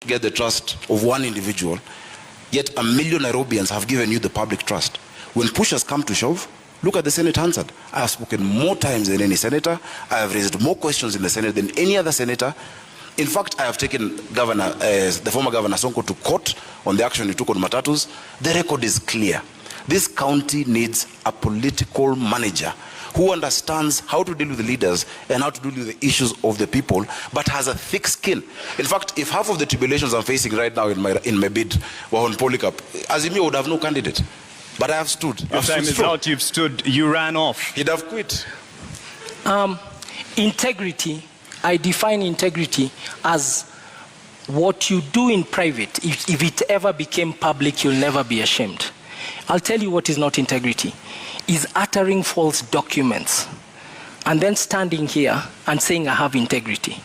get the trust of one individual, yet 1 million Nairobians have given you the public trust. When push has come to shove, look at the Senate answered. I have spoken more times than any senator. I have raised more questions in the Senate than any other senator. In fact, I have taken the former Governor Sonko to court on the action he took on Matatus. The record is clear. This county needs a political manager who understands how to deal with the leaders and how to deal with the issues of the people, but has a thick skin. In fact, if half of the tribulations I'm facing right now in my bid were on Polycarp, Azimio would have no candidate. But I have stood. Your time is out, you've stood, you ran off. He'd have quit. Integrity, I define integrity as what you do in private. If it ever became public, you'll never be ashamed. I'll tell you what is not integrity. Is uttering false documents and then standing here and saying I have integrity.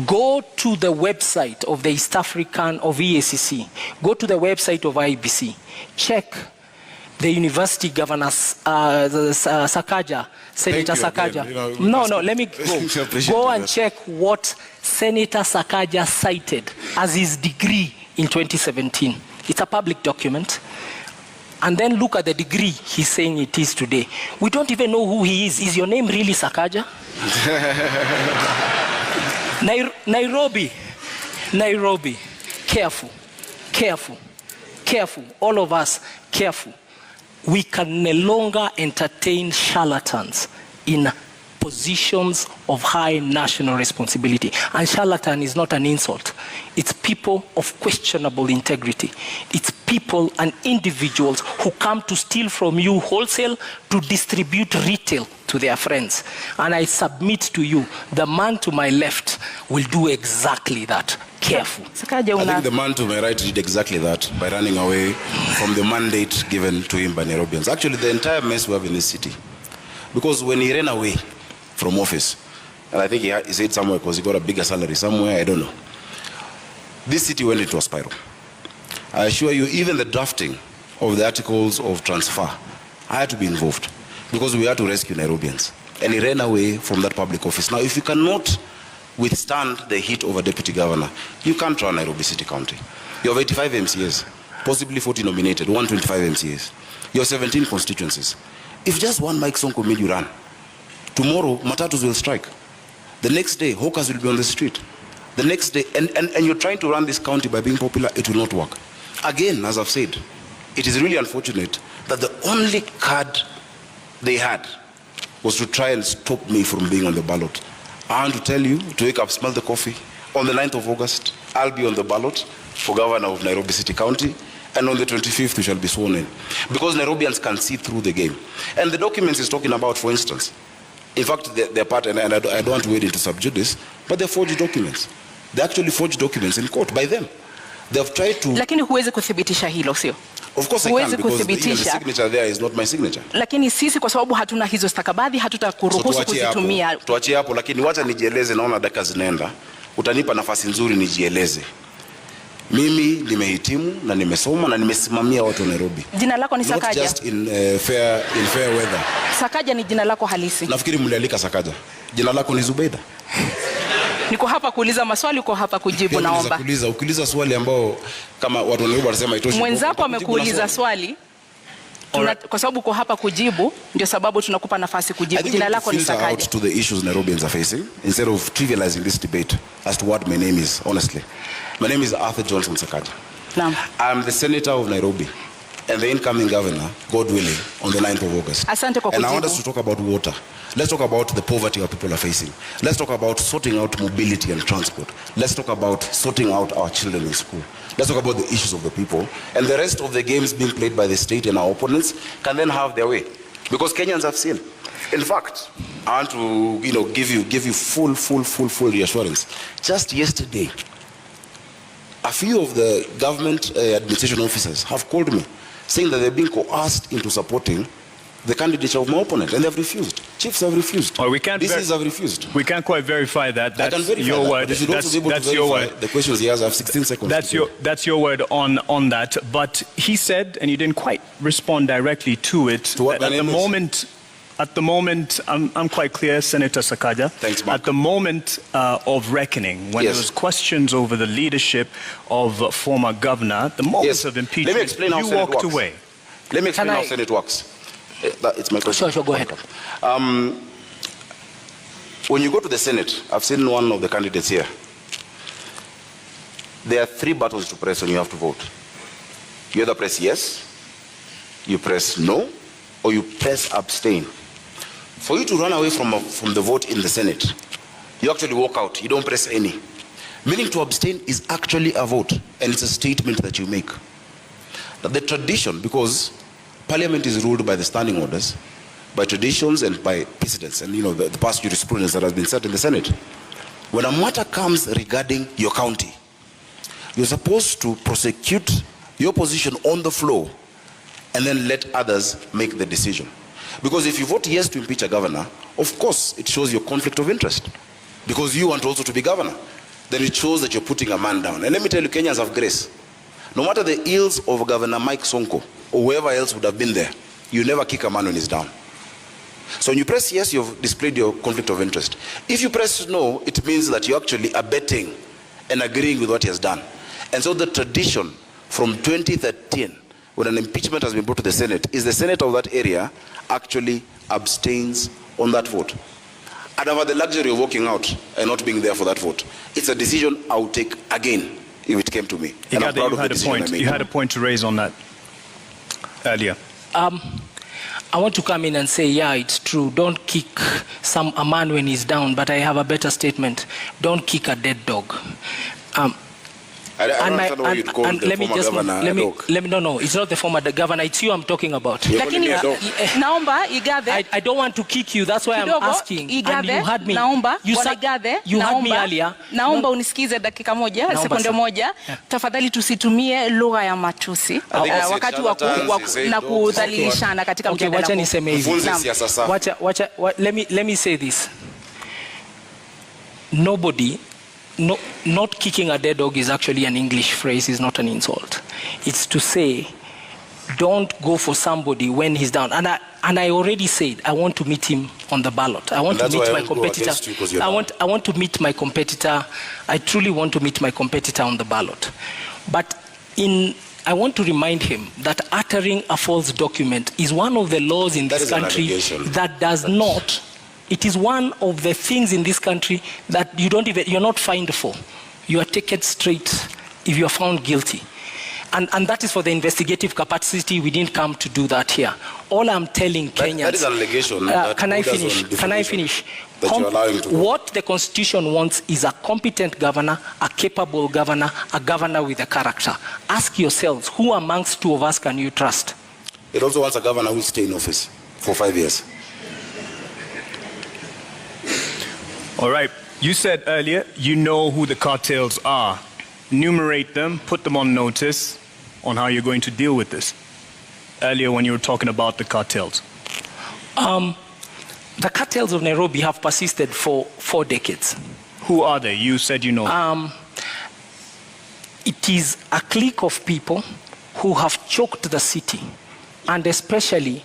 Go to the website of the East African, of EACC. Go to the website of IBC. Check the university governors, Sakaja, Senator Sakaja. No, let me go. Go and check what Senator Sakaja cited as his degree in 2017. It's a public document. And then look at the degree he's saying it is today. We don't even know who he is. Is your name really Sakaja? Nairobi. Careful. All of us, careful. We can no longer entertain charlatans in positions of high national responsibility. And charlatan is not an insult. It's people of questionable integrity. It's people and individuals who come to steal from you wholesale to distribute retail to their friends. And I submit to you, the man to my left will do exactly that. Careful. I think the man to my right did exactly that by running away from the mandate given to him by Nairobians. Actually, the entire mess we have in this city. Because when he ran away from office, and I think he said somewhere because he got a bigger salary somewhere, I don't know. This city went into a spiral. I assure you, even the drafting of the articles of transfer, I had to be involved because we had to rescue Nairobians. And he ran away from that public office. Now, if you cannot withstand the heat of a deputy governor, you can't run Nairobi City County. You have 85 MCAs, possibly 40 nominated, 125 MCAs. You have 17 constituencies. If just one Mike Sonko made you run, tomorrow Matatus will strike. The next day, hawkers will be on the street. The next day, and you're trying to run this county by being popular, it will not work. Again, as I've said, it is really unfortunate that the only card they had was to try and stop me from being on the ballot. I want to tell you, to wake up, smell the coffee. On the 9th of August, I'll be on the ballot for governor of Nairobi City County, and on the 25th, we shall be sworn in. Because Nairobians can see through the game. And the documents he's talking about, for instance, in fact, they're part, and I don't want to wade into subject this, but they're forged documents. They actually forged documents in court by them. They've tried to... Lakini huwezi kuthibitisha hilo, sio? Of course I can, because the signature there is not my signature. Lakini sisi kwa sababu hatuna hizo stakabadhi, hatutakuruhusu kuzitumia. Tuachie hapo, lakini wacha nijieleze, naona dakika zinaenda. Utanipa nafasi nzuri nijieleze. Mimi nimehitimu na nimesoma na nimesimamia watu wa Nairobi. Jina lako ni Sakaja? Not just in fair weather. Sakaja ni jina lako halisi? Nafikiri mlialika Sakaja. Jina lako ni Zubeida. Niko hapa kuuliza maswali, uko hapa kujibu, naomba. Ukiuliza swali ambao kama watu wa Nairobi wanasema itoshi. Mwenzako amekuuliza swali. Kwa sababu uko hapa kujibu, ndio sababu tunakupa nafasi kujibu. Jina lako ni Sakaja. Out to the issues Nairobians are facing instead of trivializing this debate as to what my name is, honestly. My name is Arthur Johnson Sakaja. Naam. I'm the senator of Nairobi and the incoming governor, God willing, on the 9th of August. Asante kwa kujibu. And I want us to talk about water. Let's talk about the poverty our people are facing. Let's talk about sorting out mobility and transport. Let's talk about sorting out our children in school. Let's talk about the issues of the people. And the rest of the games being played by the state and our opponents can then have their way. Because Kenyans have seen. In fact, I want to give you full reassurance. Just yesterday, a few of the government administration officers have called me saying that they're being coerced into supporting the candidature of my opponent, and they've refused. Chiefs have refused. Well, DCs have refused. We can't quite verify that. That's I can verify your that, word. That's your word. The questions he has, I have 16 seconds. That's your word on that. But he said, and you didn't quite respond directly to it. To what at the moment, At the moment, I'm quite clear, Senator Sakaja. Thanks, Mark. At the moment of reckoning, when Yes. there was questions over the leadership of former governor, the moment Yes. of Let me impeachment, explain how you Senate walked works. away. Let me explain Can how I- Senate works. It's my question. Sure, go ahead. When you go to the Senate, I've seen one of the candidates here. There are 3 buttons to press when you have to vote. You either press yes, you press no, or you press abstain. For you to run away from the vote in the Senate, you actually walk out. You don't press any. Meaning to abstain is actually a vote, and it's a statement that you make. Now, the tradition, because Parliament is ruled by the standing orders, by traditions and by precedents, and the past jurisprudence that has been set in the Senate. When a matter comes regarding your county, you're supposed to prosecute your position on the floor and then let others make the decision. Because if you vote yes to impeach a governor, of course it shows your conflict of interest. Because you want also to be governor. Then it shows that you're putting a man down. And let me tell you, Kenyans have grace. No matter the ills of Governor Mike Sonko or whoever else would have been there, you never kick a man when he's down. So when you press yes, you've displayed your conflict of interest. If you press no, it means that you're actually abetting and agreeing with what he has done. And so the tradition from 2013, when an impeachment has been brought to the Senate, is the Senate of that area actually abstains on that vote. I'd have had the luxury of walking out and not being there for that vote. It's a decision I would take again if it came to me. And I'm proud of the decision I made. You had a point to raise on that earlier. I want to come in and say, yeah, it's true. Don't kick a man when he's down, but I have a better statement. Don't kick a dead dog. I don't understand why you'd call the former governor a dog. No, it's not the former governor. It's you I'm talking about. You're calling me a dog. Naomba Igathe. I don't want to kick you. That's why I'm Kidogo, asking. And you Igathe, had me. naomba, You Bwana said Igathe, you had me naomba, earlier. Naomba unisikize dakika moja, Naomba sekunde sana. moja. Yeah. Tafadhali tusitumie lugha ya matusi I think he said wakati wa charlatans, he said na dogs. kudhalilishana katika Okay, mjadala wacha huu. niseme hivi. Funze Naam. siasa safi. Let me say this. Not kicking a dead dog is actually an English phrase, it's not an insult. It's to say, don't go for somebody when he's down. And I already said, I want to meet him on the ballot. I want to meet my competitor. I want to meet my competitor. I truly want to meet my competitor on the ballot. But I want to remind him that uttering a false document is one of the laws in this country that does not. It is one of the things in this country that you're not fined for. You are taken straight if you are found guilty. And that is for the investigative capacity. We didn't come to do that here. All I'm telling Kenyans... That is an allegation. Can I finish? That you're allowing to what the Constitution wants is a competent governor, a capable governor, a governor with a character. Ask yourselves, who amongst two of us can you trust? It also wants a governor who will stay in office for 5 years. All right. You said earlier you know who the cartels are. Enumerate them, put them on notice on how you're going to deal with this. Earlier when you were talking about the cartels. The cartels of Nairobi have persisted for 4 decades. Who are they? You said you know. It is a clique of people who have choked the city, and especially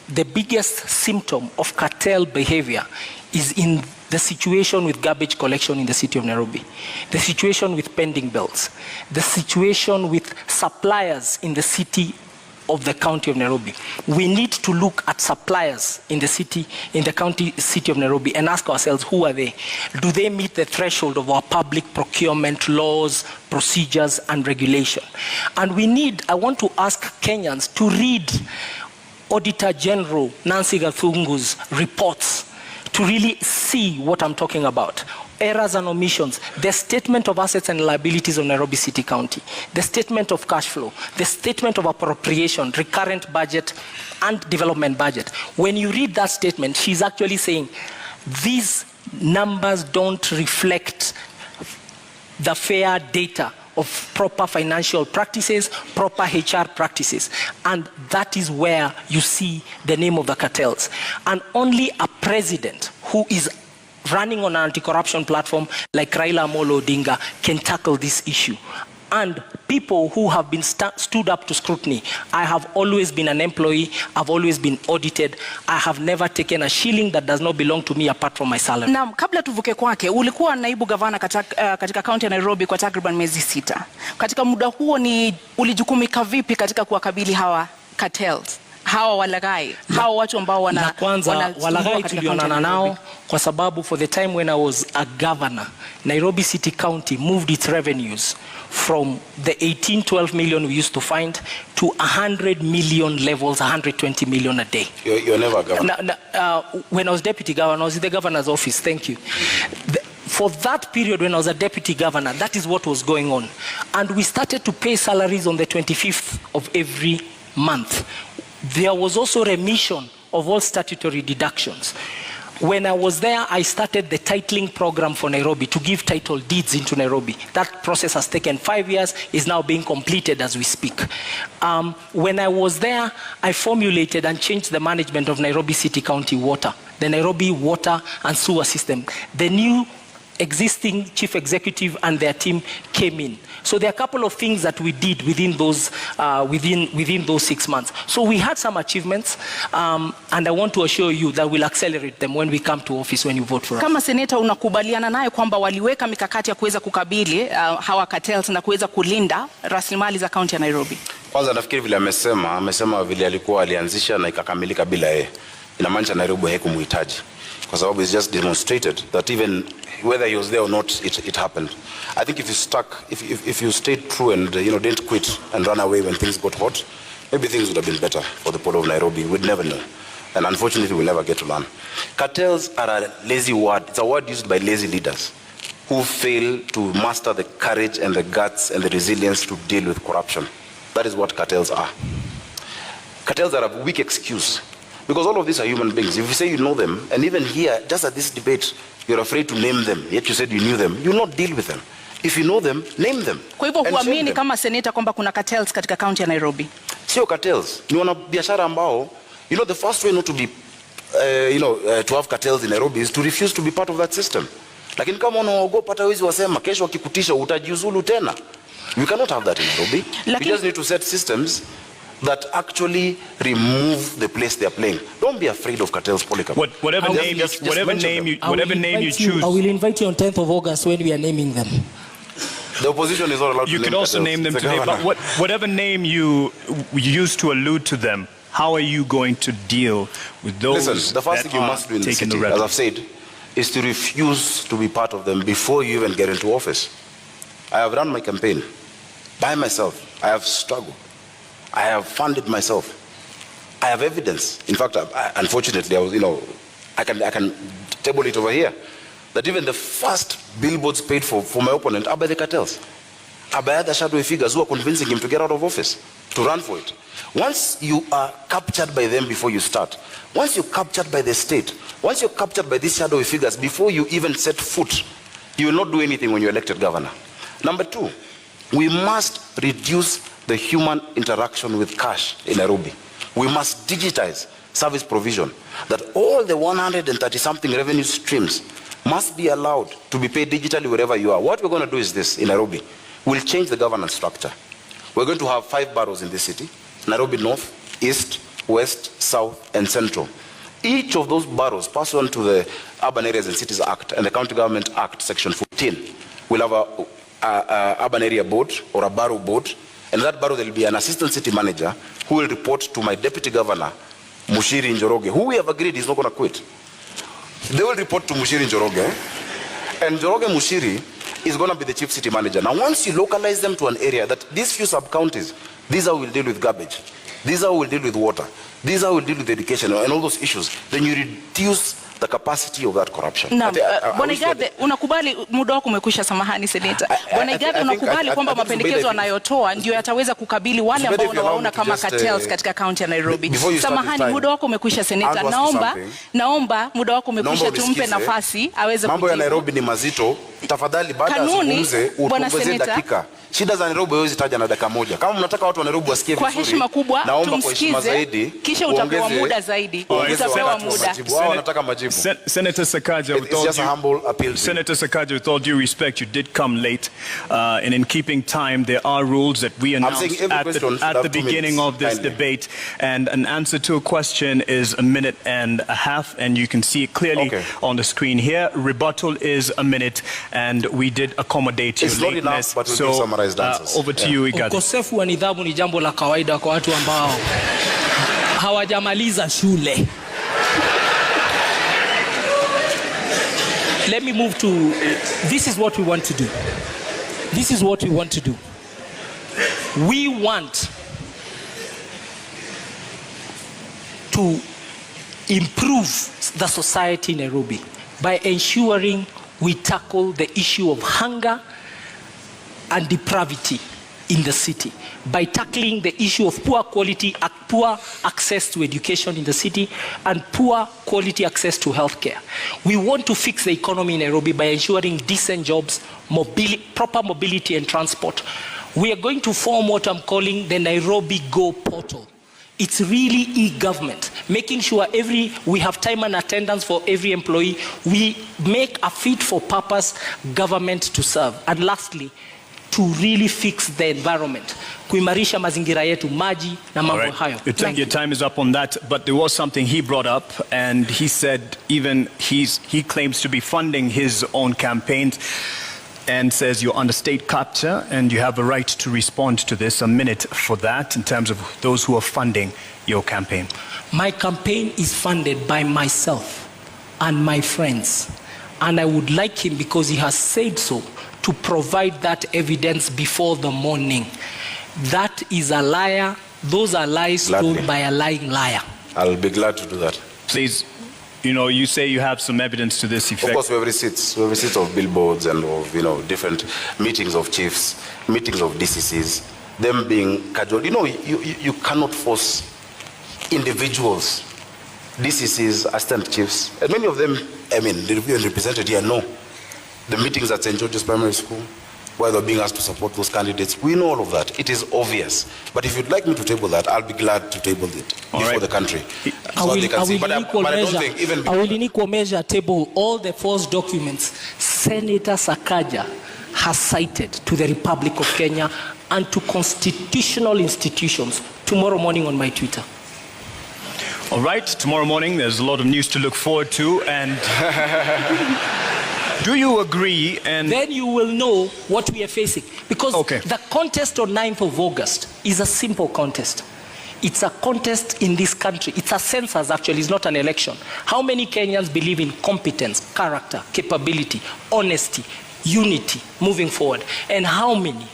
the biggest symptom of cartel behavior is in the situation with garbage collection in the city of Nairobi, the situation with pending bills, the situation with suppliers in the city of the county of Nairobi. We need to look at suppliers in the city, in the county city of Nairobi, and ask ourselves, who are they? Do they meet the threshold of our public procurement laws, procedures, and regulation? And I want to ask Kenyans to read Auditor General Nancy Gathungu's reports to really see what I'm talking about. Errors and omissions, the statement of assets and liabilities of Nairobi City County, the statement of cash flow, the statement of appropriation, recurrent budget, and development budget. When you read that statement, she's actually saying these numbers don't reflect the fair data of proper financial practices, proper HR practices. And that is where you see the name of the cartels. And only a president who is running on an anti-corruption platform like Raila Odinga can tackle this issue. and people who have been stood up to scrutiny. I have always been an employee. I've always been audited. I have never taken a shilling that does not belong to me apart from my salary. Na kabla tuvuke kwake, ulikuwa naibu gavana katika kaunti ya Nairobi kwa takriban miezi 6. Katika muda huo ulijukumika vipi katika kuwakabili hawa cartels? Hawa walaghai, hawa watu ambao wana kwanza walaghai tulionana nao kwa sababu for the time when I was a governor, Nairobi City County moved its revenues from the 18-12 million we used to find to 100 million levels, 120 million a day. You're never a governor. When I was deputy governor, I was in the governor's office. Thank you. For that period when I was a deputy governor, that is what was going on. And we started to pay salaries on the 25th of every month. There was also remission of all statutory deductions. When I was there, I started the titling program for Nairobi to give title deeds into Nairobi. That process has taken 5 years, is now being completed as we speak. When I was there, I formulated and changed the management of Nairobi City County Water, the Nairobi Water and Sewer System. The new existing chief executive and their team came in. So there are a couple of things that we did within those 6 months. So we had some achievements, and I want to assure you that we'll accelerate them when we come to office when you vote for us. Kama seneta unakubaliana naye kwamba waliweka mikakati ya kuweza kukabili hawa cartels na kuweza kulinda rasilimali za kaunti ya Nairobi? Kwanza nafikiri vile amesema vile alikuwa alianzisha na ikakamilika bila yeye. Inamaanisha Nairobi haikumuhitaji. Kwa sababu it's just demonstrated that even whether he was there or not, it happened. I think if you stayed true and didn't quit and run away when things got hot, maybe things would have been better for the people of Nairobi. We'd never know. And unfortunately, we'll never get to learn. Cartels are a lazy word. It's a word used by lazy leaders who fail to master the courage and the guts and the resilience to deal with corruption. That is what cartels are. Cartels are a weak excuse. Because all of these are human beings. If you say you know them, and even here, just at this debate, you're afraid to name them, yet you said you knew them, you'll not deal with them. If you know them, name them. Kwa hivyo huamini kama seneta kwamba kuna cartels katika kaunti ya Nairobi? Sio cartels. Ni wanabiashara ambao, the first way not to be, to have cartels in Nairobi is to refuse to be part of that system. Lakini kama unaogopa hata wezi wasema, kesho wakikutisha utajiuzulu tena. We cannot have that in Nairobi. We just need to set systems that actually remove the place they are playing. Don't be afraid of cartels, Polycarp. Whatever name you choose. I will invite you on 10th of August when we are naming them. The opposition is not allowed to name You can also cartels. name them today, but whatever name you use to allude to them, how are you going to deal with those? Listen, the first thing you must do in the city, as I've said, is to refuse to be part of them before you even get into office. I have run my campaign by myself. I have struggled. I have funded myself. I have evidence. In fact, unfortunately, I can table it over here, that even the first billboards paid for my opponent are by the cartels, are by other shadowy figures who are convincing him to get out of office, to run for it. Once you are captured by them before you start, once you're captured by the state, once you're captured by these shadowy figures before you even set foot, you will not do anything when you're elected governor. Number two, we must reduce the human interaction with cash in Nairobi. We must digitize service provision, that all the 130-something revenue streams must be allowed to be paid digitally wherever you are. What we're going to do is this in Nairobi. We'll change the governance structure. We're going to have 5 boroughs in this city: Nairobi North, East, West, South, and Central. Each of those boroughs, pursuant to the Urban Areas and Cities Act and the County Government Act, Section 14, will have a urban area board or a borough board. And in that borough, there will be an assistant city manager who will report to my deputy governor, Mushiri Njoroge, who we have agreed is not going to quit. They will report to Mushiri Njoroge, and Njoroge Mushiri is going to be the chief city manager. Now, once you localize them to an area, that these few sub-counties, these are how we'll deal with garbage, these are how we'll deal with water, these are how we'll deal with education and all those issues, then you reduce the capacity of that corruption. Bwana Igathe, unakubali muda wako umekwisha, samahani seneta. Bwana Igathe, unakubali kwamba mapendekezo anayotoa ndio yataweza kukabili wale ambao unawaona kama cartels katika kaunti ya Nairobi? Samahani, muda wako umekwisha seneta. Naomba muda wako umekwisha, tumpe nafasi aweze kujibu. Mambo ya Nairobi ni mazito tafadhali baada ya zungumze utuongeze dakika. Shida za Nairobi huwezi taja na dakika moja. Kama mnataka watu wa Nairobi wasikie vizuri, kwa heshima kubwa, naomba kwa heshima zaidi, kisha utapewa muda zaidi. Utapewa muda. Wao wanataka majibu. Senator Sakaja, with all due respect, you did come late, and in keeping time, there are rules that we announced at the beginning of this debate, and an answer to a question is a minute and a half, and you can see it clearly on the screen here. Rebuttal is a minute, and we did accommodate your lateness. So over to you, Igadi. Ukosefu wa nidhamu ni jambo la kawaida kwa watu ambao hawajamaliza shule. Let me move to, this is what we want to do. This is what we want to do. We want to improve the society in Nairobi by ensuring we tackle the issue of hunger and depravity in the city, by tackling the issue of poor access to education in the city and poor quality access to healthcare. We want to fix the economy in Nairobi by ensuring decent jobs, proper mobility and transport. We are going to form what I'm calling the Nairobi Go portal. It's really e-government, making sure we have time and attendance for every employee. We make a fit for purpose government to serve. And lastly, to really fix the environment, kuimarisha mazingira yetu, maji na mambo hayo. Your time is up on that, but there was something he brought up, and he said even he claims to be funding his own campaigns, and says you're under state capture and you have a right to respond to this. A minute for that in terms of those who are funding your campaign. My campaign is funded by myself and my friends, and I would like him, because he has said so, to provide that evidence before the morning. That is a liar. Those are lies told by a lying liar. I'll be glad to do that. Please, you say you have some evidence to this effect. Of course, we have receipts of billboards and of, different meetings of chiefs, meetings of DCCs, them being cajoled. You cannot force individuals, DCCs, assistant chiefs, and many of them, they're represented here, no. The meetings at St. George's Primary School, where they're being asked to support those candidates, we know all of that. It is obvious. But if you'd like me to table that, I'll be glad to table it before the country. I will in equal measure table all the false documents Senator Sakaja has cited to the Republic of Kenya and to constitutional institutions tomorrow morning on my Twitter. All right, tomorrow morning there's a lot of news to look forward to, and do you agree? And then you will know what we are facing. Because the contest on 9th of August is a simple contest. It's a contest in this country. It's a census, actually. It's not an election. How many Kenyans believe in competence, character, capability, honesty, unity moving forward? And how many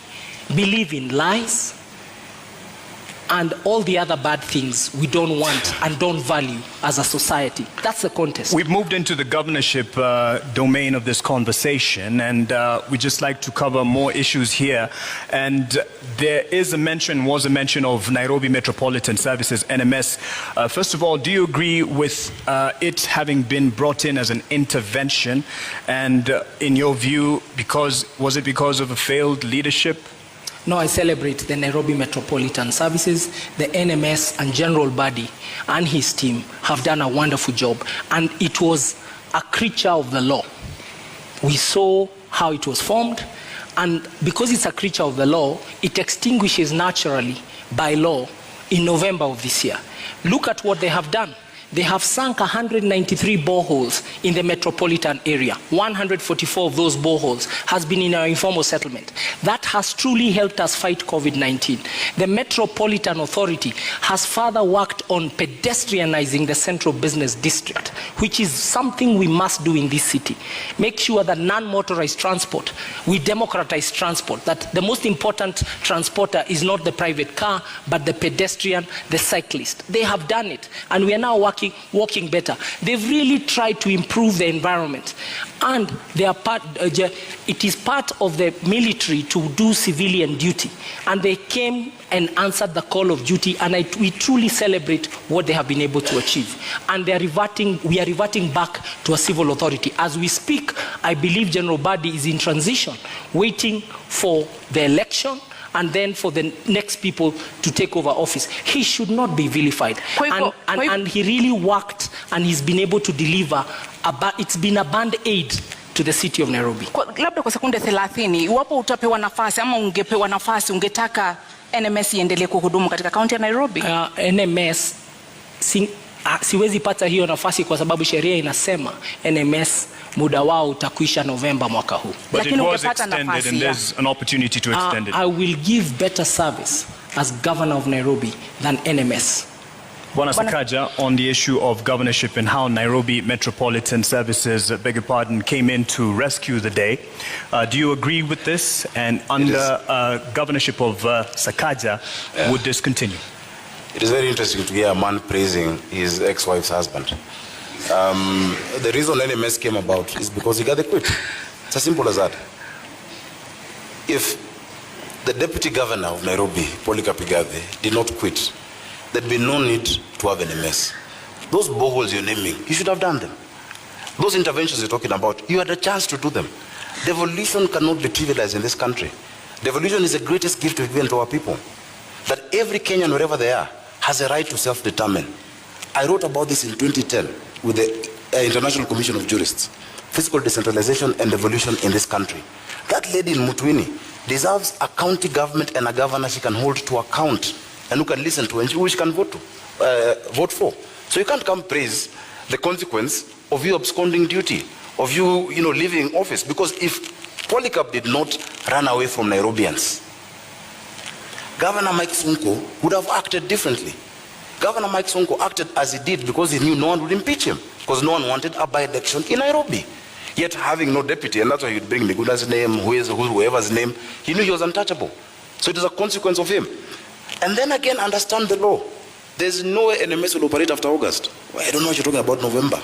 believe in lies and all the other bad things we don't want and don't value as a society? That's the contest. We've moved into the governorship domain of this conversation, and we just like to cover more issues here. And there was a mention of Nairobi Metropolitan Services, NMS. First of all, do you agree with it having been brought in as an intervention? And in your view, was it because of a failed leadership? No, I celebrate the Nairobi Metropolitan Services, the NMS and General Badi and his team have done a wonderful job. And it was a creature of the law. We saw how it was formed, and because it's a creature of the law, it extinguishes naturally by law in November of this year. Look at what they have done. They have sunk 193 boreholes in the metropolitan area. 144 of those boreholes has been in our informal settlement. That has truly helped us fight COVID-19. The Metropolitan Authority has further worked on pedestrianizing the central business district, which is something we must do in this city. Make sure that non-motorized transport, we democratize transport, that the most important transporter is not the private car, but the pedestrian, the cyclist. They have done it, and we are now working working better. They've really tried to improve the environment. And they are it is part of the military to do civilian duty. And they came and answered the call of duty, and we truly celebrate what they have been able to achieve. And we are reverting back to a civil authority. As we speak, I believe General Badi is in transition, waiting for the election and then for the next people to take over office. He should not be vilified. And he really worked, and he's been able to deliver. It's been a band-aid to the city of Nairobi. Labda kwa sekunde 30, iwapo utapewa nafasi ama ungepewa nafasi, ungetaka NMS iendelee kuhudumu katika kaunti ya Nairobi? NMS siwezi pata hiyo nafasi kwa sababu sheria inasema NMS muda wao utakwisha November mwaka huu. But it was extended and there's an opportunity to extend it. I will give better service as governor of Nairobi than NMS. Bwana Sakaja, on the issue of governorship and how Nairobi Metropolitan Services, beg your pardon, came in to rescue the day, do you agree with this? And under governorship of Sakaja, would this continue? It is very interesting to hear a man praising his ex-wife's husband. The reason NMS came about is because he got the quit. It's as simple as that. If the deputy governor of Nairobi, Kakamega, did not quit, there'd be no need to have NMS. Those boreholes you're naming, you should have done them. Those interventions you're talking about, you had a chance to do them. Devolution cannot be trivialized in this country. Devolution is the greatest gift we've given to our people. That every Kenyan, wherever they are, has a right to self-determine. I wrote about this in 2010 with the International Commission of Jurists. Fiscal decentralization and devolution in this country. That lady in Mutwini deserves a county government and a governor she can hold to account and who can listen to and who she can vote for. So you can't come praise the consequence of you absconding duty, of you, leaving office. Because if Polycarp did not run away from Nairobians, Governor Mike Sonko would have acted differently. Governor Mike Sonko acted as he did because he knew no one would impeach him, because no one wanted a by-election in Nairobi. Yet having no deputy, and that's why he'd bring Miguna's name, whoever's name, he knew he was untouchable. So it is a consequence of him. And then again, understand the law. There's no way NMS will operate after August. Well, I don't know what you're talking about November.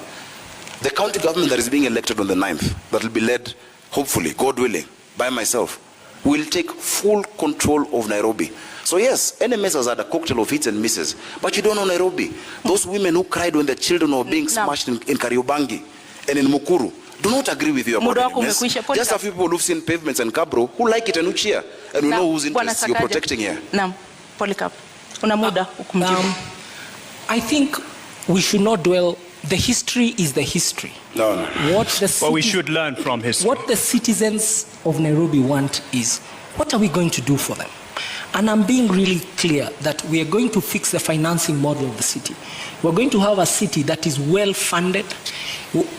The county government that is being elected on the 9th, that will be led, hopefully, God willing, by myself, will take full control of Nairobi. So yes, NMS has had a cocktail of hits and misses, but you don't know Nairobi. Those women who cried when their children were being smashed in Kariobangi and in Mukuru do not agree with you about NMS. Just a few people who've seen pavements and Kabro who like it and who cheer, and we know whose interests you're protecting here. Naam, Polycarp, una muda ukumjibu. I think we should not dwell. The history is the history. No. But we should learn from history. What the citizens of Nairobi want is, what are we going to do for them? And I'm being really clear that we are going to fix the financing model of the city. We're going to have a city that is well funded.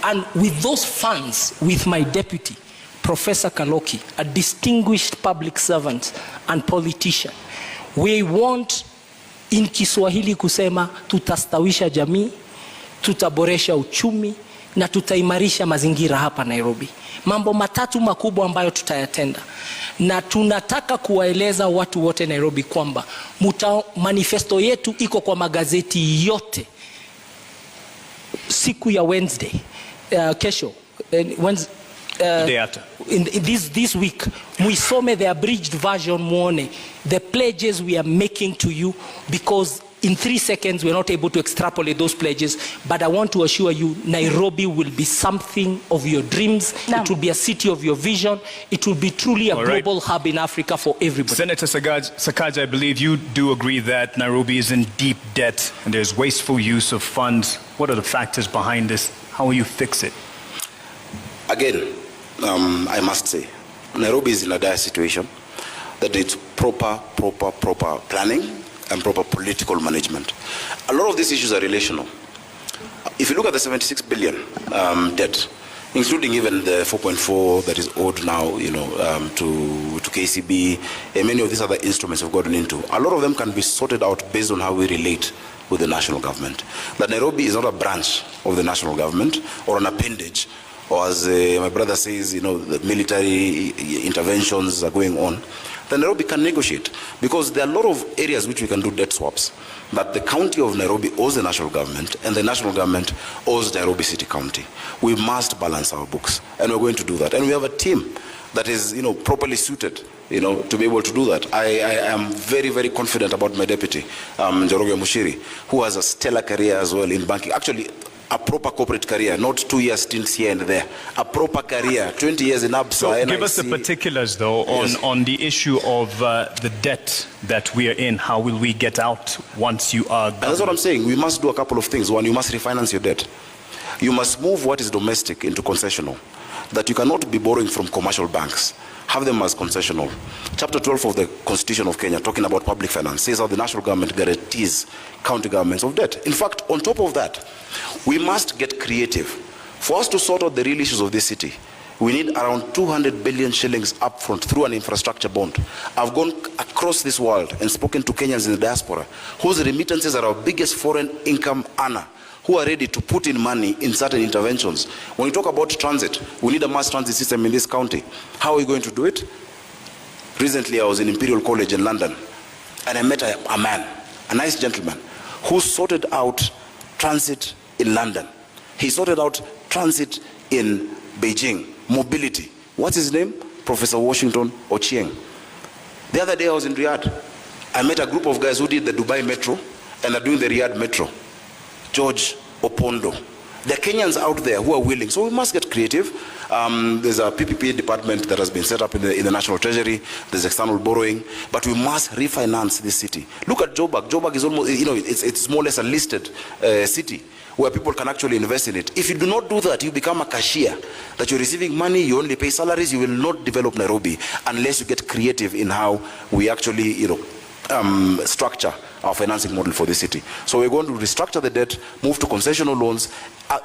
And with those funds, with my deputy, Professor Kaloki, a distinguished public servant and politician, we want in Kiswahili kusema tutastawisha jamii, tutaboresha uchumi na tutaimarisha mazingira hapa Nairobi. Mambo matatu makubwa ambayo tutayatenda. Na tunataka kuwaeleza watu wote Nairobi kwamba manifesto yetu iko kwa magazeti yote siku ya Wednesday, kesho, day after. In this week, muisome the abridged version muone the pledges we are making to you, because in 3 seconds, we're not able to extrapolate those pledges, but I want to assure you, Nairobi will be something of your dreams. No. It will be a city of your vision. It will be truly a global hub in Africa for everybody. Senator Sakaja, I believe you do agree that Nairobi is in deep debt and there's wasteful use of funds. What are the factors behind this? How will you fix it? Again, I must say, Nairobi is in a dire situation that it's proper planning and proper political management. A lot of these issues are relational. If you look at the 76 billion debt, including even the 4.4 that is owed now, to KCB, and many of these other instruments have gotten into, a lot of them can be sorted out based on how we relate with the national government. That Nairobi is not a branch of the national government or an appendage, or as my brother says, the military interventions are going on. then Nairobi can negotiate. Because there are a lot of areas which we can do debt swaps. That the county of Nairobi owes the national government, and the national government owes Nairobi City County. We must balance our books, and we're going to do that. And we have a team that is, properly suited, to be able to do that. I am very, very confident about my deputy, Njoroge Mushiri, who has a stellar career as well in banking. Actually, a proper corporate career, not 2 years stints here and there. A proper career, 20 years in ABSA. So give us the particulars, though, on the issue of the debt that we are in. How will we get out once you are government? That's what I'm saying. We must do a couple of things. One, you must refinance your debt. You must move what is domestic into concessional. That you cannot be borrowing from commercial banks. Have them as concessional. Chapter 12 of the Constitution of Kenya, talking about public finance, says how the national government guarantees county governments of debt. In fact, on top of that, we must get creative. For us to sort out the real issues of this city, we need around 200 billion shillings upfront through an infrastructure bond. I've gone across this world and spoken to Kenyans in the diaspora, whose remittances are our biggest foreign income earner, who are ready to put in money in certain interventions. When you talk about transit, we need a mass transit system in this county. How are we going to do it? Recently, I was in Imperial College in London, and I met a man, a nice gentleman, who sorted out transit in London. He sorted out transit in Beijing, mobility. What's his name? Professor Washington Ochieng. The other day I was in Riyadh. I met a group of guys who did the Dubai Metro and are doing the Riyadh Metro. George Opondo. There are Kenyans out there who are willing, so we must get creative. There's a PPP department that has been set up in the National Treasury. There's external borrowing, but we must refinance this city. Look at Joburg. Joburg is almost, it's more or less a listed city where people can actually invest in it. If you do not do that, you become a cashier. That you're receiving money, you only pay salaries, you will not develop Nairobi unless you get creative in how we actually, structure our financing model for the city. So we're going to restructure the debt, move to concessional loans,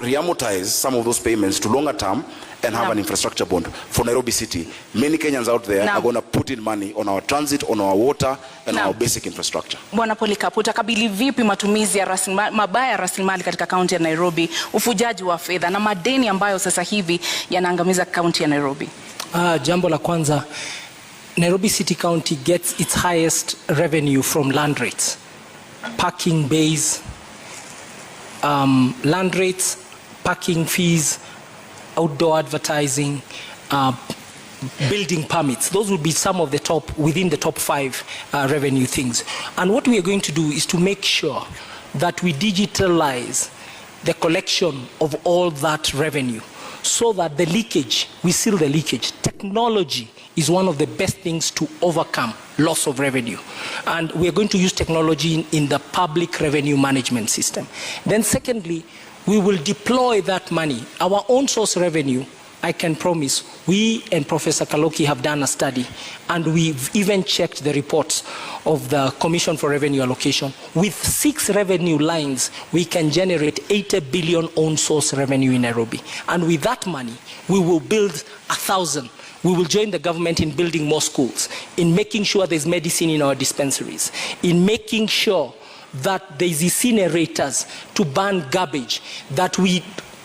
re-amortize some of those payments to longer term, and have an infrastructure bond for Nairobi City. Many Kenyans out there are going to put in money on our transit, on our water, and our basic infrastructure. Bwana Polycarp, utakabili vipi matumizi ya mabaya ya rasilimali katika kaunti ya Nairobi, ufujaji wa fedha na madeni ambayo sasa hivi yanaangamiza kaunti ya Nairobi? Jambo la kwanza, Nairobi City County gets its highest revenue from land rates. Parking bays, land rates, parking fees, outdoor advertising, building permits. Those would be some of the within the top 5 revenue things. And what we are going to do is to make sure that we digitalize the collection of all that revenue so that the leakage, we seal the leakage. Technology is one of the best things to overcome loss of revenue. And we are going to use technology in the public revenue management system. Then secondly, we will deploy that money. Our own source revenue, I can promise, we and Professor Kaloki have done a study, and we've even checked the reports of the Commission for Revenue Allocation. With 6 revenue lines, we can generate 80 billion own source revenue in Nairobi. And with that money, we will build 1,000. We will join the government in building more schools, in making sure there's medicine in our dispensaries, in making sure that there's incinerators to burn garbage, that we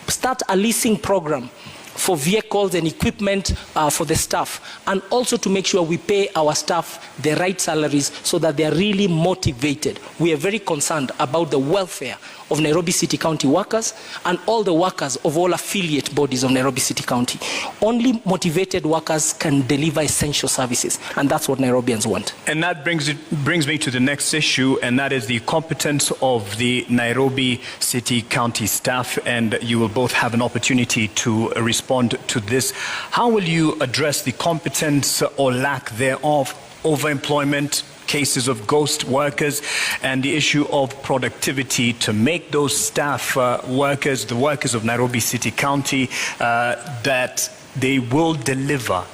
start a leasing program for vehicles and equipment for the staff, and also to make sure we pay our staff the right salaries so that they are really motivated. We are very concerned about the welfare of Nairobi City County workers and all the workers of all affiliate bodies of Nairobi City County. Only motivated workers can deliver essential services, and that's what Nairobians want. And that brings me to the next issue, and that is the competence of the Nairobi City County staff, and you will both have an opportunity to respond to this. How will you address the competence or lack thereof, overemployment, cases of ghost workers, and the issue of productivity to make those staff workers, the workers of Nairobi City County, that they will deliver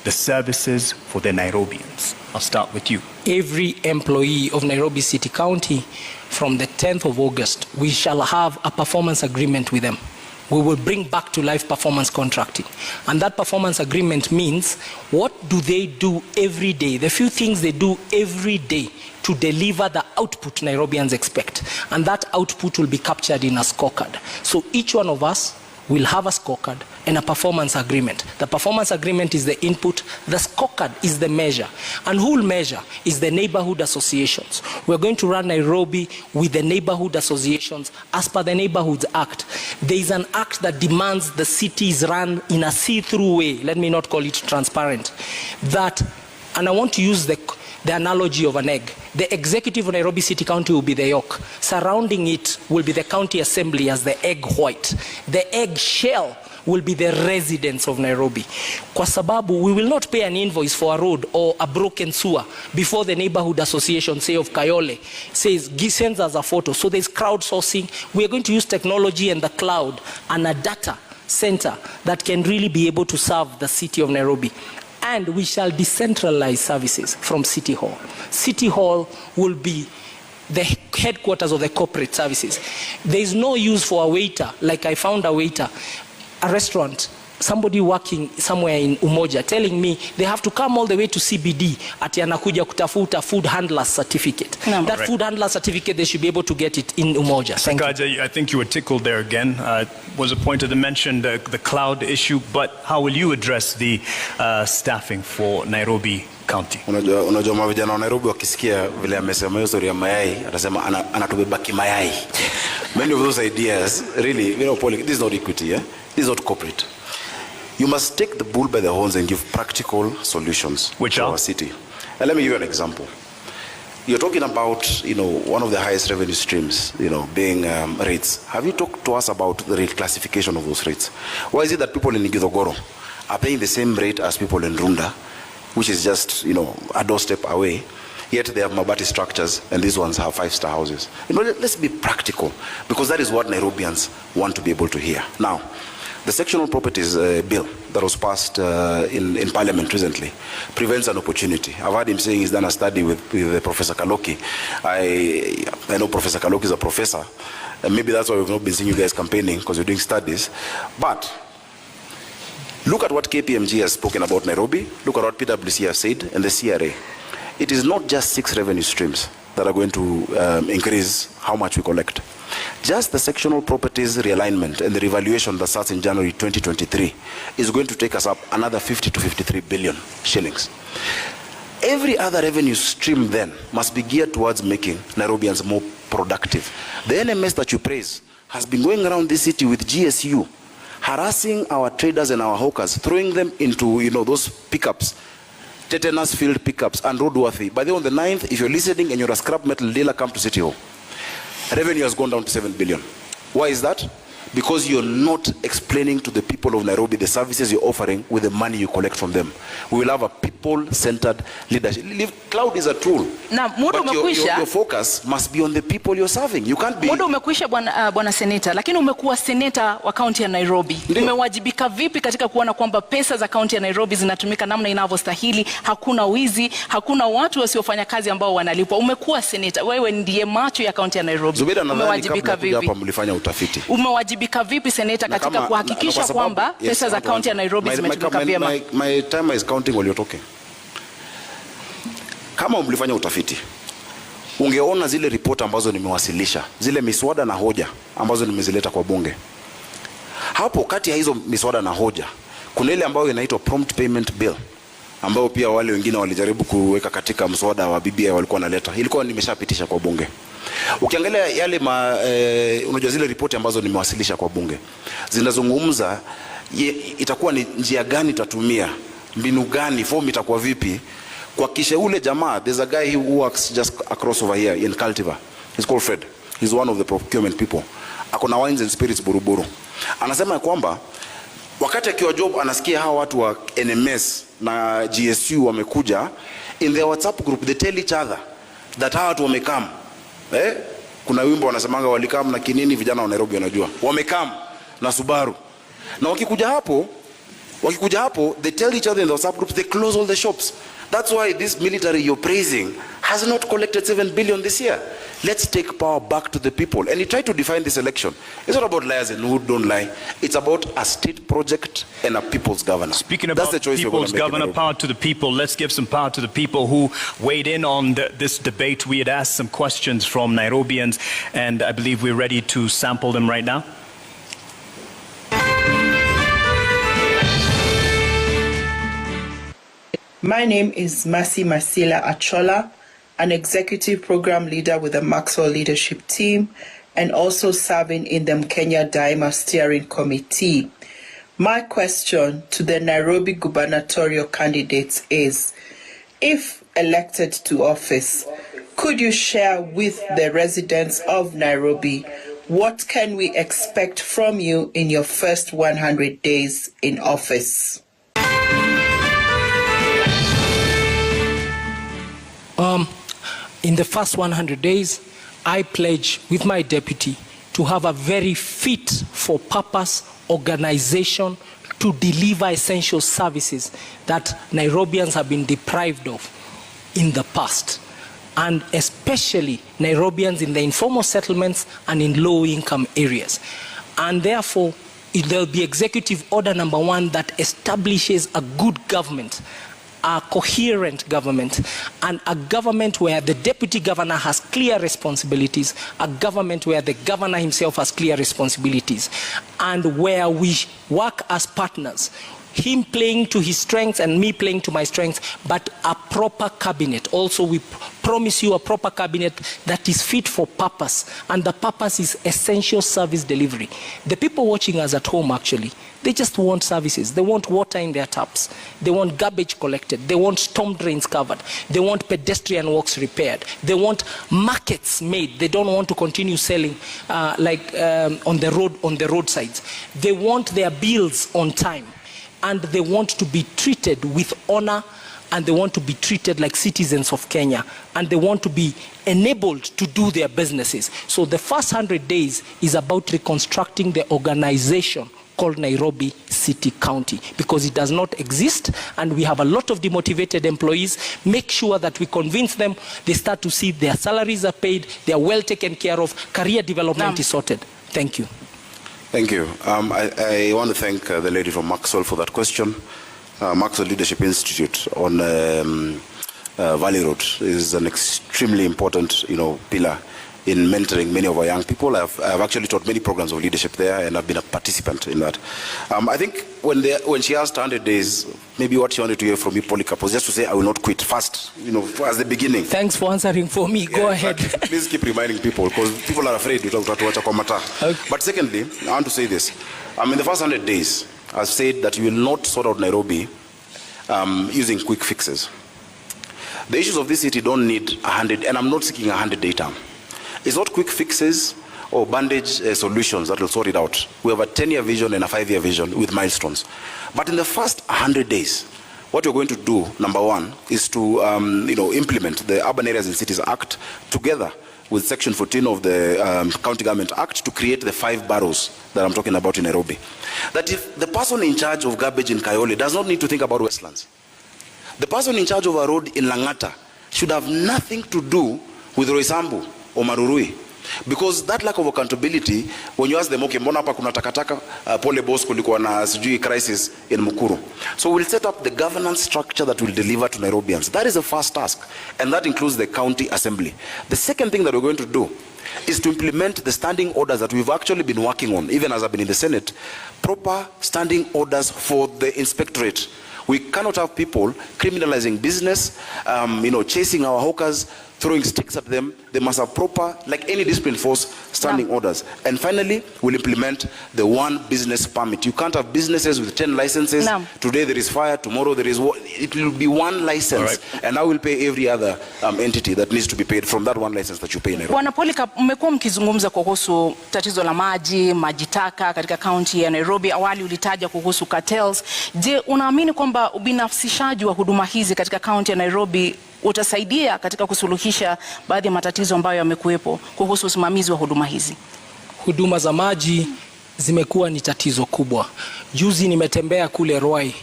the services for the Nairobians? I'll start with you. Every employee of Nairobi City County, from the 10th of August, we shall have a performance agreement with them. We will bring back to life performance contracting. And that performance agreement means what do they do every day, the few things they do every day to deliver the output Nairobians expect. And that output will be captured in a scorecard. So each one of us will have a scorecard and a performance agreement. The performance agreement is the input, the scorecard is the measure, and who will measure is the neighborhood associations. We're going to run Nairobi with the neighborhood associations as per the Neighborhoods Act. There is an act that demands the city is run in a see-through way, let me not call it transparent, that, and I want to use the analogy of an egg. The executive of Nairobi City County will be the yolk. Surrounding it will be the county assembly as the egg white. The egg shell will be the residents of Nairobi. Kwa sababu, we will not pay an invoice for a road or a broken sewer before the neighborhood association, say of Kayole, sends us a photo. So there's crowdsourcing. We are going to use technology and the cloud and a data center that can really be able to serve the city of Nairobi. And we shall decentralize services from City Hall. City Hall will be the headquarters of the corporate services. There is no use for a waiter, like I found a waiter, a restaurant, somebody working somewhere in Umoja telling me they have to come all the way to CBD ati anakuja kutafuta food handler certificate. No. That food handler certificate, they should be able to get it in Umoja. Sakaja, I think you were tickled there again. Was a point to mention the cloud issue, but how will you address the staffing for Nairobi County? Unajua mavijana wa Nairobi wakisikia vile amesema hiyo story ya mayai, atasema anatubeba kimayai. Many of those ideas, really, you know, this is not equity, yeah? This is not corporate. You must take the bull by the horns and give practical solutions to our city. And let me give you an example. You're talking about, you know, one of the highest revenue streams, you know, being rates. Have you talked to us about the rate classification of those rates? Why is it that people in Githogoro are paying the same rate as people in Runda, which is just, you know, a doorstep away, yet they have Mabati structures and these ones have 5-star houses? You know, let's be practical, because that is what Nairobians want to be able to hear. Now, the sectional properties bill that was passed in Parliament recently prevents an opportunity. I've heard him saying he's done a study with Professor Kaloki. I know Professor Kaloki is a professor, and maybe that's why we've not been seeing you guys campaigning, because you're doing studies. But look at what KPMG has spoken about Nairobi, look at what PwC has said, and the CRA. It is not just 6 revenue streams that are going to increase how much we collect. Just the sectional properties realignment and the revaluation that starts in January 2023 is going to take us up another 50 to 53 billion shillings. Every other revenue stream then must be geared towards making Nairobians more productive. The NMS that you praise has been going around this city with GSU, harassing our traders and our hawkers, throwing them into, you know, those pickups, tetanus field pickups and roadworthy. By the way, on the 9th, if you're listening and you're a scrap metal dealer, come to City Hall. Revenue has gone down to 7 billion. Why is that? Because you're not explaining to the people of Nairobi the services you're offering with the money you collect from them. We will have a people-centered leadership. Cloud is a tool. Na muda umekwisha. Your focus must be on the people you're serving. You can't be. Muda umekwisha bwana seneta, lakini umekuwa seneta wa kaunti ya Nairobi. Umewajibika vipi katika kuona kwamba pesa za kaunti ya Nairobi zinatumika namna inavyostahili, hakuna wizi, hakuna watu wasiofanya kazi ambao wanalipwa? Umekuwa seneta, wewe ndiye macho ya kaunti ya Nairobi. Umewajibika vipi? Hapa mlifanya utafiti. Umewajibika vipi seneta katika kuhakikisha kwamba pesa za kaunti ya Nairobi zimetumika vyema? My time is counting while you're talking. Kama mlifanya utafiti, ungeona zile report ambazo nimewasilisha, zile miswada na hoja ambazo nimezileta kwa bunge. Hapo kati ya hizo miswada na hoja, kuna ile ambayo inaitwa prompt payment bill, ambayo pia wale wengine walijaribu kuweka katika mswada wa BBI walikuwa wanaleta. Ilikuwa nimeshapitisha kwa bunge. Ukiangalia yale unajua zile ripoti ambazo nimewasilisha kwa bunge, zinazungumza itakuwa ni njia gani tatumia, mbinu gani, form itakuwa vipi kwa kisha ule jamaa. There's a guy who works just across over here in Cultivar. He's called Fred. He's one of the procurement people. Akona wines and spirits Buruburu. Anasema kwamba wakati akiwa job anasikia hawa watu wa NMS na GSU wamekuja, in their WhatsApp group they tell each other that hawa watu wamekam. Kuna wimbo wanasemanga walikam na kinini, vijana wa Nairobi wanajua. Wamekam na Subaru. Na wakikuja hapo they tell each other in the WhatsApp groups, they close all the shops. That's why this military you're praising has not collected 7 billion this year. Let's take power back to the people. And he tried to define this election. It's not about liars and who don't lie. It's about a state project and a people's governor. Speaking about people's governor, power to the people, let's give some power to the people who weighed in on this debate. We had asked some questions from Nairobians, and I believe we're ready to sample them right now. My name is Masi Masila Achola, an executive program leader with the Maxwell leadership team and also serving in the Kenya Daima Steering Committee. My question to the Nairobi gubernatorial candidates is, if elected to office, could you share with the residents of Nairobi what can we expect from you in your first 100 days in office? In the first 100 days, I pledge with my deputy to have a very fit for purpose organization to deliver essential services that Nairobians have been deprived of in the past, and especially Nairobians in the informal settlements and in low-income areas. And therefore, there will be Executive Order number 1 that establishes a good government, a coherent government, and a government where the deputy governor has clear responsibilities, a government where the governor himself has clear responsibilities, and where we work as partners, him playing to his strengths and me playing to my strengths, but a proper cabinet. Also, we promise you a proper cabinet that is fit for purpose, and the purpose is essential service delivery. The people watching us at home, actually, they just want services. They want water in their taps. They want garbage collected. They want storm drains covered. They want pedestrian walks repaired. They want markets made. They don't want to continue selling on the roadsides. They want their bills on time. And they want to be treated with honor, and they want to be treated like citizens of Kenya, and they want to be enabled to do their businesses. So the first 100 days is about reconstructing the organization called Nairobi City County, because it does not exist, and we have a lot of demotivated employees. Make sure that we convince them, they start to see their salaries are paid, they are well taken care of, career development is sorted. Thank you. Thank you. I want to thank the lady from Maxwell for that question. Maxwell Leadership Institute on Valley Road is an extremely important, pillar in mentoring many of our young people. I've actually taught many programs of leadership there, and I've been a participant in that. I think when she asked 100 days, maybe what she wanted to hear from me, Polycarp, was just to say, I will not quit fast, as the beginning. Thanks for answering for me. Go ahead. Please keep reminding people, because people are afraid to talk to Komata. But secondly, I want to say this. In the first 100 days, I've said that you will not sort out Nairobi using quick fixes. The issues of this city don't need 100, and I'm not seeking 100-day term. It's not quick fixes or bandage solutions that will sort it out. We have a 10-year vision and a 5-year vision with milestones. But in the first 100 days, what we're going to do, number 1, is to implement the Urban Areas and Cities Act together with Section 14 of the County Government Act to create the 5 boroughs that I'm talking about in Nairobi. That if the person in charge of garbage in Kayole does not need to think about Westlands, the person in charge of a road in Langata should have nothing to do with Roysambu or Marurui. Because that lack of accountability, when you ask them, okay, mbona hapa kuna takataka, pole boss kulikuwa na sijui crisis in Mukuru. So we'll set up the governance structure that will deliver to Nairobians. That is the first task, and that includes the county assembly. The second thing that we're going to do is to implement the standing orders that we've actually been working on, even as I've been in the Senate, proper standing orders for the inspectorate. We cannot have people criminalizing business, chasing our hawkers, throwing sticks at them. They must have proper, like any discipline force, standing orders. And finally, we'll implement the 1 business permit. You can't have businesses with 10 licenses. No. Today there is fire, tomorrow there is war. It will be 1 license. Right. And I will pay every other entity that needs to be paid from that 1 license that you pay in Nairobi. Bwana Polycarp, mmekuwa mkizungumza kuhusu tatizo la maji taka katika kaunti ya Nairobi. Awali ulitaja kuhusu cartels. Je, unaamini kwamba ubinafsishaji wa huduma hizi katika kaunti ya Nairobi utasaidia katika kusuluhisha baadhi ya matatizo ambayo yamekuwepo kuhusu usimamizi wa huduma hizi? Huduma za maji zimekuwa ni tatizo kubwa. Juzi nimetembea kule Ruai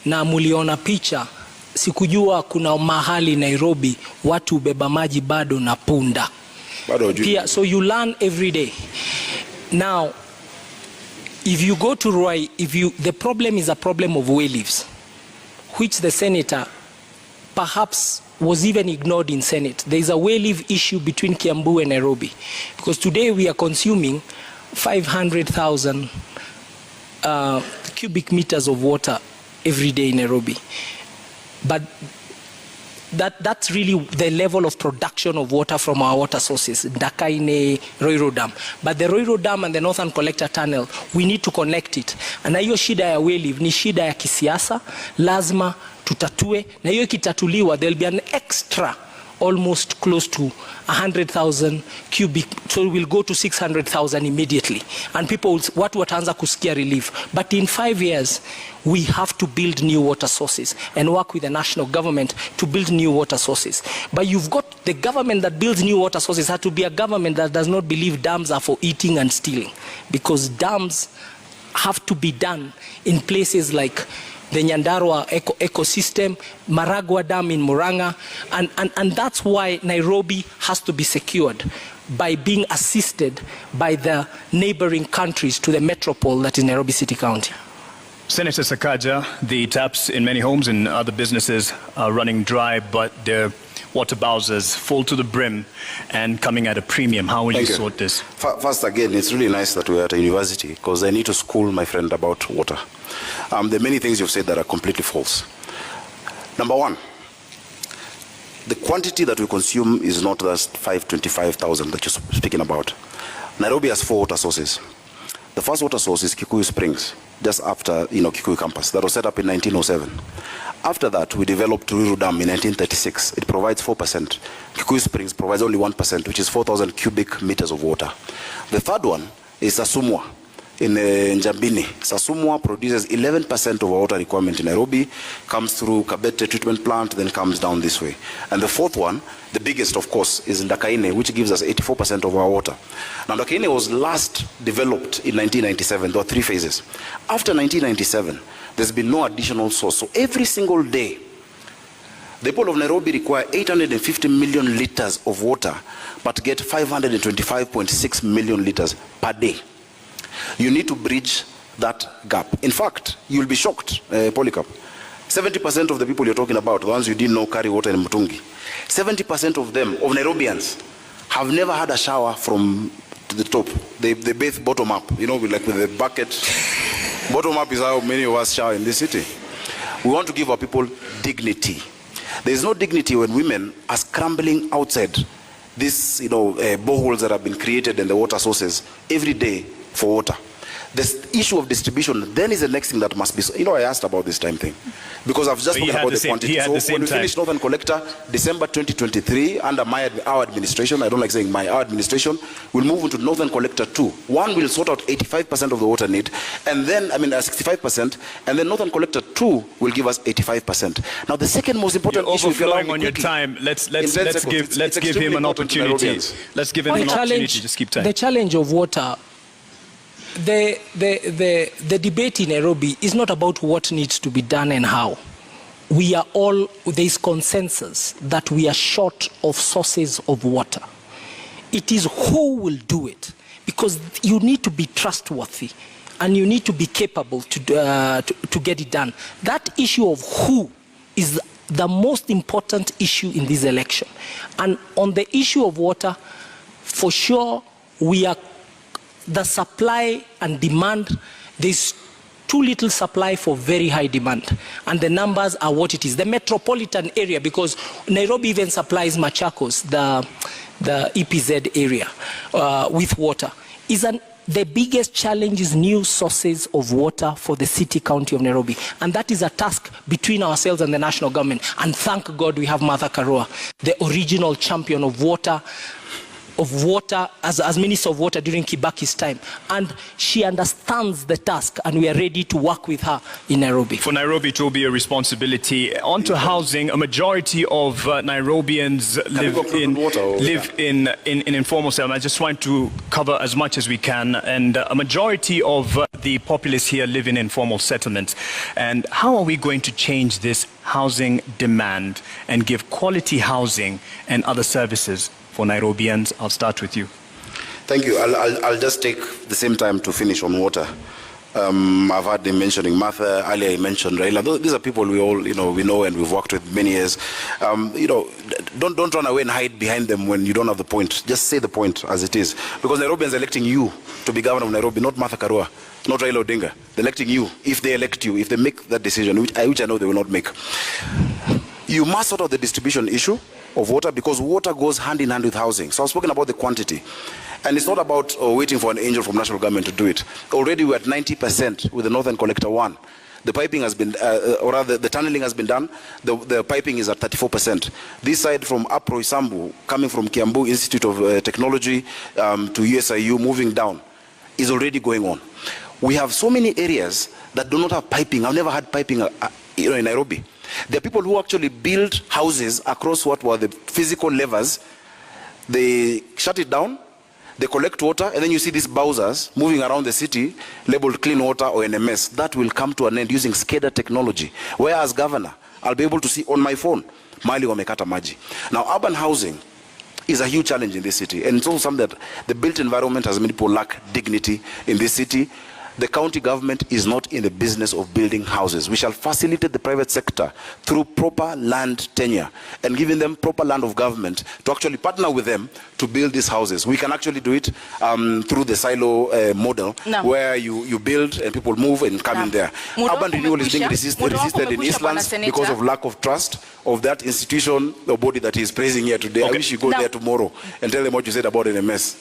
na muliona picha. Sikujua kuna mahali Nairobi watu beba maji bado na punda. Pia, so you learn every day. Now, if you go to Ruai, the problem is a problem of way leaves, which the senator perhaps was even ignored in Senate. There is a way leave issue between Kiambu and Nairobi, because today we are consuming 500,000 cubic meters of water every day in Nairobi. but that's really the level of production of water from our water sources, Ndakaine, Roiro Dam. But the Roiro Dam and the Northern Collector Tunnel, we need to connect it. Na hiyo shida ya wave ni shida ya kisiasa, lazima tutatue, na hiyo kitatuliwa, there'll be an extra almost close to 100,000 cubic, so we'll go to 600,000 immediately, and people will, watu wataanza kusikia relief. But in 5 years we have to build new water sources and work with the national government to build new water sources. But you've got the government that builds new water sources has to be a government that does not believe dams are for eating and stealing, because dams have to be done in places like the Nyandarua ecosystem, Maragua Dam in Murang'a, and that's why Nairobi has to be secured by being assisted by the neighboring countries to the metropole that is Nairobi City County. Senator Sakaja, the taps in many homes and other businesses are running dry, but their water bowsers full to the brim and coming at a premium. How will you sort this? First, again, it's really nice that we're at a university, because I need to school my friend about water. There are many things you've said that are completely false. Number one, the quantity that we consume is not just 525,000 that you're speaking about. Nairobi has 4 water sources. The first water source is Kikuyu Springs, just after Kikuyu campus. That was set up in 1907. After that, we developed Ruiru Dam in 1936. It provides 4%. Kikuyu Springs provides only 1%, which is 4,000 cubic meters of water. The third one is Sasumwa in Njambini. Sasumwa produces 11% of our water requirement in Nairobi, comes through Kabete treatment plant, then comes down this way. And the fourth one, the biggest of course, is Ndakaine, which gives us 84% of our water. Now Ndakaine was last developed in 1997. There were 3 phases. After 1997, there's been no additional source. So every single day, the people of Nairobi require 850 million liters of water, but get 525.6 million liters per day. You need to bridge that gap. In fact, you'll be shocked, Polycarp. 70% of the people you're talking about, the ones you didn't know carry water in Mutungi, 70% of them, of Nairobians, have never had a shower from the top. They bathe bottom up, like with a bucket. Bottom up is how many of us shower in this city. We want to give our people dignity. There is no dignity when women are scrambling outside these, boreholes that have been created in the water sources every day for water. The issue of distribution then is the next thing that must be. I asked about this time thing because I've just spoken about the quantity. So when we finish Northern Collector, December 2023, under our administration, I don't like saying our administration, we'll move into Northern Collector 2. One will sort out 85% of the water need, and then 65%, and then Northern Collector 2 will give us 85%. Now the second most important issue. You're overflowing on your time. Let's give him an opportunity. Let's give him an opportunity. Just keep time. The challenge of water. The debate in Nairobi is not about what needs to be done and how. There is consensus that we are short of sources of water. It is who will do it, because you need to be trustworthy and you need to be capable to get it done. That issue of who is the most important issue in this election. And on the issue of water, for sure, the supply and demand, there's too little supply for very high demand, and the numbers are what it is. The metropolitan area, because Nairobi even supplies Machakos, the EPZ area, with water, the biggest challenge is new sources of water for the city county of Nairobi, and that is a task between ourselves and the national government. And thank God we have Martha Karua, the original champion of water as Minister of Water during Kibaki's time, and she understands the task, and we are ready to work with her in Nairobi. For Nairobi, it will be a responsibility. On to housing, a majority of Nairobians live in informal settlement. I just want to cover as much as we can, and a majority of the populace here live in informal settlements. And how are we going to change this housing demand and give quality housing and other services for Nairobians? I'll start with you. Thank you. I'll just take the same time to finish on water. I've heard them mentioning Martha, earlier he mentioned Raila. These are people we all, we know and we've worked with many years. don't run away and hide behind them when you don't have the point. Just say the point as it is. Because Nairobians are electing you to be governor of Nairobi, not Martha Karua, not Raila Odinga. They're electing you. If they elect you, if they make that decision, which I know they will not make. You must sort out the distribution issue of water, because water goes hand in hand with housing. So I've spoken about the quantity. And it's not about waiting for an angel from national government to do it. Already we're at 90% with the Northern Collector 1. The piping has been, or rather the tunneling has been done. The piping is at 34%. This side from Apro Isambu, coming from Kiambu Institute of Technology to USIU, moving down, is already going on. We have so many areas that do not have piping. I've never had piping in Nairobi. There are people who actually build houses across what were the physical levers. They shut it down, they collect water, and then you see these bowsers moving around the city labeled clean water or NMS. That will come to an end using SCADA technology. Where as governor, I'll be able to see on my phone, Mali wamekata maji. Now, urban housing is a huge challenge in this city. And it's also something that the built environment has made people lack dignity in this city. The county government is not in the business of building houses. We shall facilitate the private sector through proper land tenure and giving them proper land of government to actually partner with them to build these houses. We can actually do it through the silo model, where you build and people move and come in there. Urban renewal is being resisted in Eastlands because of lack of trust of that institution, the body that is praising here today. I wish you go there tomorrow and tell them what you said about NMS.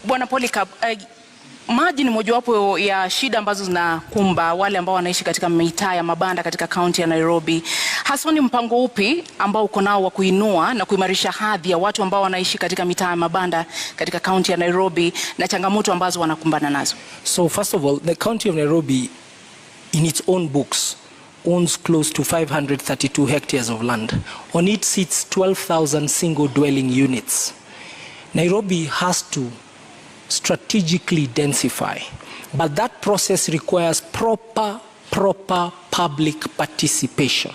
Bwana Polycarp, maji ni mojawapo ya shida ambazo zinakumba wale ambao wanaishi katika mitaa ya mabanda katika kaunti ya Nairobi. Hasa ni mpango upi ambao uko nao wa kuinua na kuimarisha hadhi ya watu ambao wanaishi katika mitaa ya mabanda katika kaunti ya Nairobi na changamoto ambazo wanakumbana nazo? So first of all, the county of Nairobi in its own books owns close to 532 hectares of land. On it sits 12,000 single dwelling units. Nairobi has to strategically densify, but that process requires proper public participation.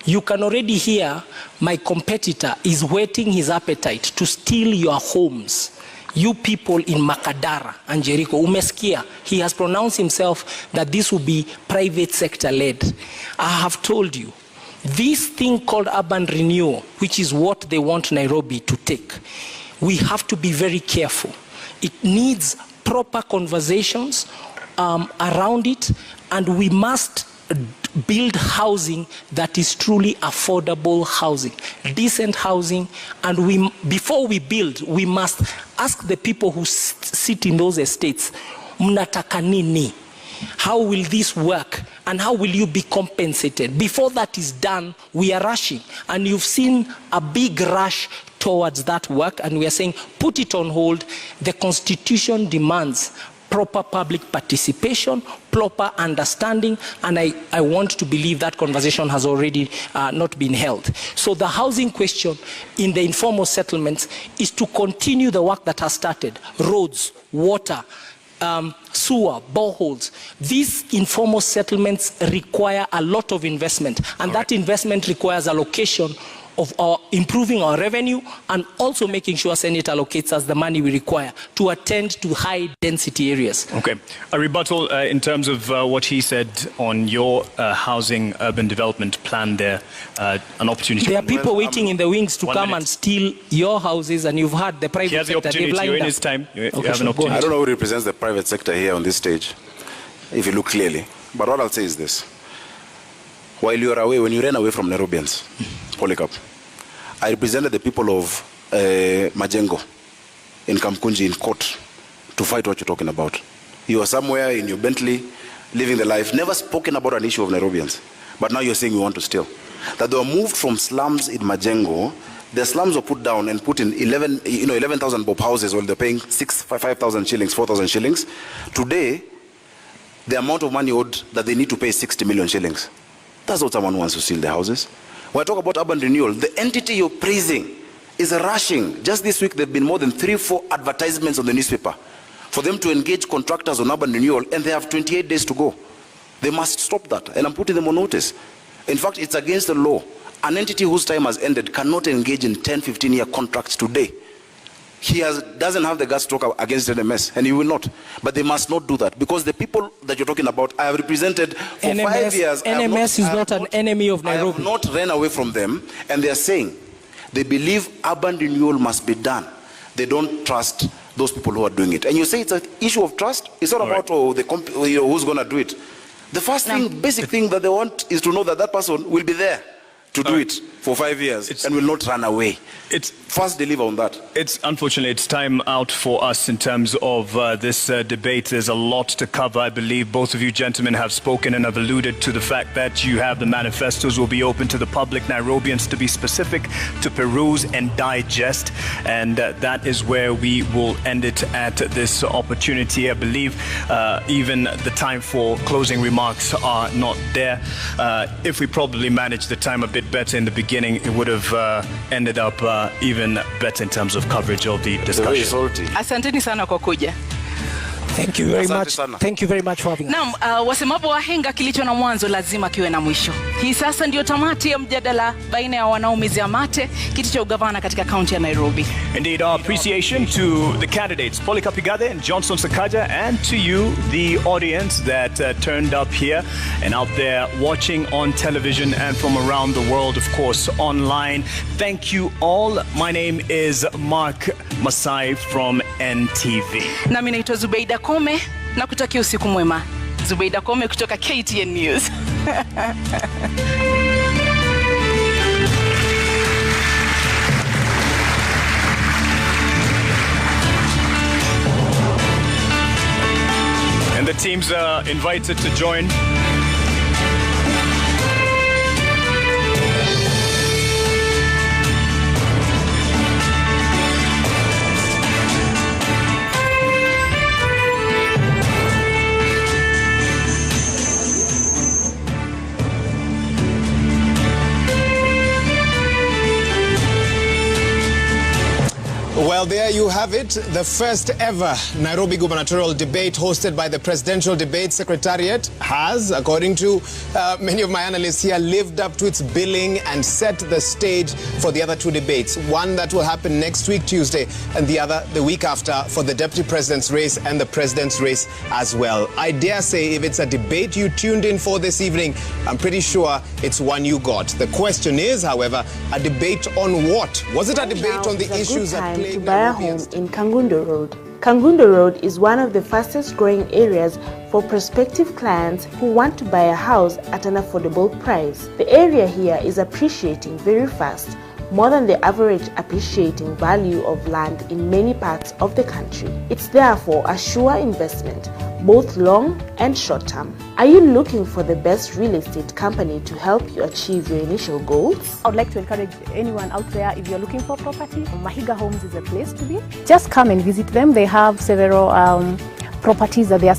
You can already hear my competitor is whetting his appetite to steal your homes. You people in Makadara and Jericho, umesikia, he has pronounced himself that this will be private sector led. I have told you, this thing called urban renewal, which is what they want Nairobi to take, we have to be very careful. It needs proper conversations around it, and we must build housing that is truly affordable housing, decent housing, and before we build, we must ask the people who sit in those estates, mnataka nini? How will this work? And how will you be compensated? Before that is done, we are rushing. And you've seen a big rush towards that work, and we are saying, put it on hold. The Constitution demands proper public participation, proper understanding, and I want to believe that conversation has already not been held. So the housing question in the informal settlements is to continue the work that has started. Roads, water, sewer, boreholes. These informal settlements require a lot of investment, and that investment requires allocation of improving our revenue and also making sure Senate allocates us the money we require to attend to high density areas. Okay. A rebuttal in terms of what he said on your housing urban development plan there, an opportunity. There are people waiting in the wings to come and steal your houses, and you've had the private sector. You're in his time. You have an opportunity. I don't know who represents the private sector here on this stage, if you look clearly. But what I'll say is this. While you are away, when you ran away from Nairobians, Polycarp, I represented the people of Majengo in Kamkunji in court to fight what you're talking about. You are somewhere in your Bentley, living the life, never spoken about an issue of Nairobians. But now you're saying you want to steal. That they were moved from slums in Majengo, the slums were put down and put in 11,000 bob houses while they're paying 5,000 shillings, 4,000 shillings. Today, the amount of money owed that they need to pay is 60 million shillings. That's what someone wants to steal the houses. When I talk about urban renewal, the entity you're praising is rushing. Just this week, there have been more than 3-4 advertisements on the newspaper for them to engage contractors on urban renewal, and they have 28 days to go. They must stop that, and I'm putting them on notice. In fact, it's against the law. An entity whose time has ended cannot engage in 10-15-year contracts today. He doesn't have the guts to talk against NMS, and he will not. But they must not do that, because the people that you're talking about, I have represented for NMS, 5 years. NMS is not an enemy of Nairobi. I have not ran away from them, and they are saying They believe urban renewal must be done. They don't trust those people who are doing it. And you say it's an issue of trust? It's not about who's going to do it. The first thing, basic thing that they want is to know that that person will be there to do it for 5 years and will not run away. It's first deliver on that. Unfortunately, it's time out for us in terms of this debate. There's a lot to cover. I believe both of you gentlemen have spoken and have alluded to the fact that you have the manifestos will be open to the public, Nairobians to be specific, to peruse and digest. And that is where we will end it at this opportunity. I believe even the time for closing remarks are not there. If we probably managed the time a bit better in the beginning, it would have ended up even better in terms of coverage of the discussion. Asanteni sana kwa kuja. Thank you very much. Thank you very much for having us. Naam, wasemapo wahenga kilicho na mwanzo lazima kiwe na mwisho. Hii sasa ndio tamati ya mjadala baina ya wanaomezea mate kiti cha ugavana katika kaunti ya Nairobi. Indeed, our appreciation to the candidates, Polycarp Igathe and Johnson Sakaja, and to you, the audience that turned up here and out there watching on television and from around the world, of course, online. Thank you all. My name is Mark Masai from NTV. Nami naitwa Zubeida Kome na kutakia usiku mwema. Zubeida Kome kutoka KTN News. And the teams are invited to join. Well, there you have it, the first ever Nairobi gubernatorial debate hosted by the Presidential Debate Secretariat has, according to many of my analysts here, lived up to its billing and set the stage for the other two debates. One that will happen next week, Tuesday, and the other the week after for the Deputy President's race and the President's race as well. I dare say if it's a debate you tuned in for this evening, I'm pretty sure it's one you got. The question is, however, a debate on what? Was it a debate on the issues that plague to buy a home in Kangundo Road. Kangundo Road is one of the fastest growing areas for prospective clients who want to buy a house at an affordable price. The area here is appreciating very fast, more than the average appreciating value of land in many parts of the country. It's therefore a sure investment, both long and short term. Are you looking for the best real estate company to help you achieve your initial goals? I would like to encourage anyone out there, if you're looking for property, Mahiga Homes is a place to be. Just come and visit them. They have several properties that they are selling.